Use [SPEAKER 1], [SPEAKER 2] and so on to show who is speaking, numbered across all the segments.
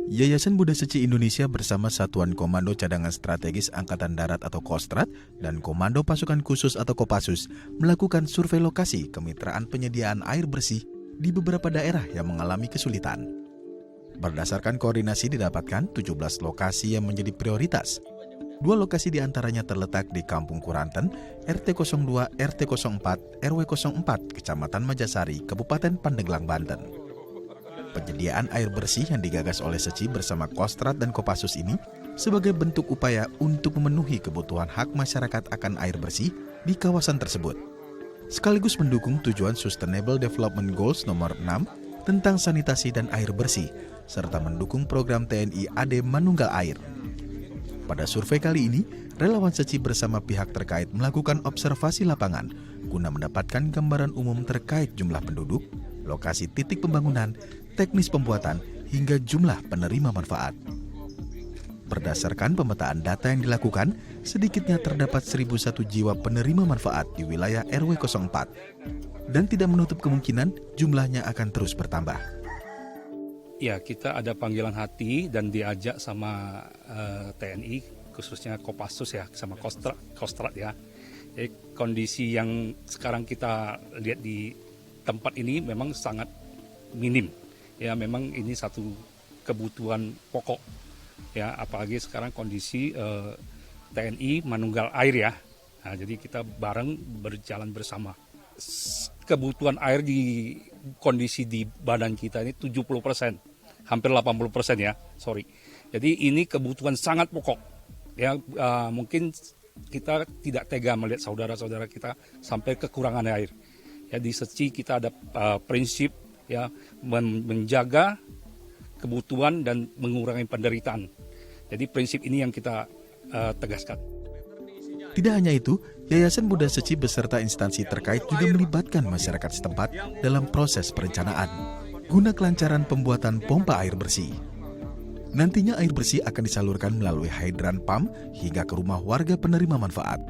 [SPEAKER 1] Yayasan Buddha Seci Indonesia bersama Satuan Komando Cadangan Strategis Angkatan Darat atau Kostrat dan Komando Pasukan Khusus atau Kopassus melakukan survei lokasi kemitraan penyediaan air bersih di beberapa daerah yang mengalami kesulitan. Berdasarkan koordinasi didapatkan 17 lokasi yang menjadi prioritas. 2 lokasi diantaranya terletak di Kampung Kuranten, RT 02, RT 04, RW 04, Kecamatan Majasari, Kabupaten Pandeglang, Banten. Penyediaan air bersih yang digagas oleh Seci bersama Kostrat dan Kopassus ini sebagai bentuk upaya untuk memenuhi kebutuhan hak masyarakat akan air bersih di kawasan tersebut. Sekaligus mendukung tujuan Sustainable Development Goals nomor 6 tentang sanitasi dan air bersih, serta mendukung program TNI AD Manunggal Air. Pada survei kali ini, relawan Seci bersama pihak terkait melakukan observasi lapangan guna mendapatkan gambaran umum terkait jumlah penduduk, lokasi titik pembangunan, teknis pembuatan, hingga jumlah penerima manfaat. Berdasarkan pemetaan data yang dilakukan, sedikitnya terdapat 1.001 jiwa penerima manfaat di wilayah RW 04 dan tidak menutup kemungkinan jumlahnya akan terus bertambah.
[SPEAKER 2] Ya, kita ada panggilan hati dan diajak sama TNI, khususnya Kopassus ya, sama Kostrat ya. Jadi kondisi yang sekarang kita lihat di tempat ini memang sangat minim. Ya, memang ini satu kebutuhan pokok. Ya, apalagi sekarang kondisi TNI Manunggal Air ya. Nah, jadi kita bareng berjalan bersama. Kebutuhan air di kondisi di badan kita ini 70%, hampir 80% ya, sorry. Jadi ini kebutuhan sangat pokok. Ya, mungkin kita tidak tega melihat saudara-saudara kita sampai kekurangan air. Ya, di Seci kita ada prinsip ya menjaga kebutuhan dan mengurangi penderitaan. Jadi prinsip ini yang kita tegaskan.
[SPEAKER 1] Tidak hanya itu, Yayasan Buddha Seci beserta instansi terkait juga melibatkan masyarakat setempat dalam proses perencanaan guna kelancaran pembuatan pompa air bersih. Nantinya air bersih akan disalurkan melalui hidran pump hingga ke rumah warga penerima manfaat.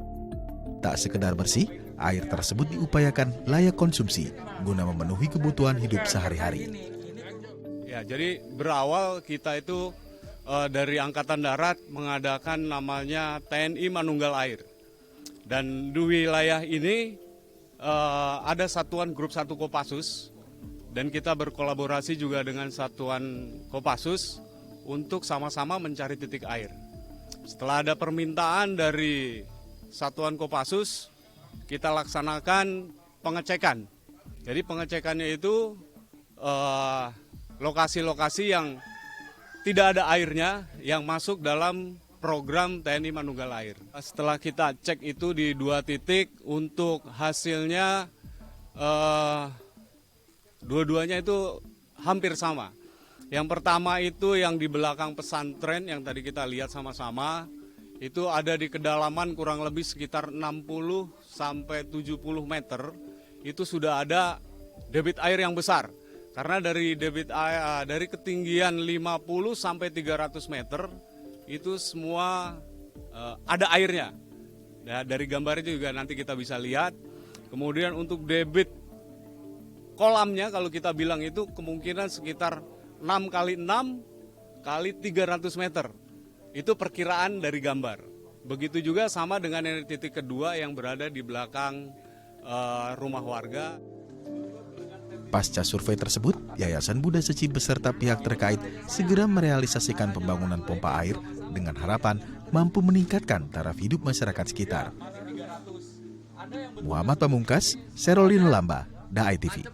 [SPEAKER 1] Tak sekedar bersih, air tersebut diupayakan layak konsumsi guna memenuhi kebutuhan hidup sehari-hari.
[SPEAKER 3] Ya, jadi berawal kita itu dari Angkatan Darat mengadakan namanya TNI Manunggal Air. Dan di wilayah ini ada satuan grup 1 Kopassus dan kita berkolaborasi juga dengan satuan Kopassus untuk sama-sama mencari titik air. Setelah ada permintaan dari satuan Kopassus, kita laksanakan pengecekan. Jadi pengecekannya itu lokasi-lokasi yang tidak ada airnya yang masuk dalam program TNI Manunggal Air. Setelah kita cek itu di 2 titik, untuk hasilnya dua-duanya itu hampir sama. Yang pertama itu yang di belakang pesantren yang tadi kita lihat sama-sama, itu ada di kedalaman kurang lebih sekitar 60 sampai 70 meter, itu sudah ada debit air yang besar. Karena dari debit air, dari ketinggian 50 sampai 300 meter, itu semua ada airnya. Nah, dari gambar itu juga nanti kita bisa lihat. Kemudian untuk debit kolamnya kalau kita bilang itu kemungkinan sekitar 6 kali 6 kali 300 meter. Itu perkiraan dari gambar. Begitu juga sama dengan yang titik kedua yang berada di belakang rumah warga.
[SPEAKER 1] Pasca survei tersebut, Yayasan Buddha Seci beserta pihak terkait segera merealisasikan pembangunan pompa air dengan harapan mampu meningkatkan taraf hidup masyarakat sekitar. Muhammad Pamungkas, Serolino Lamba, DAI TV.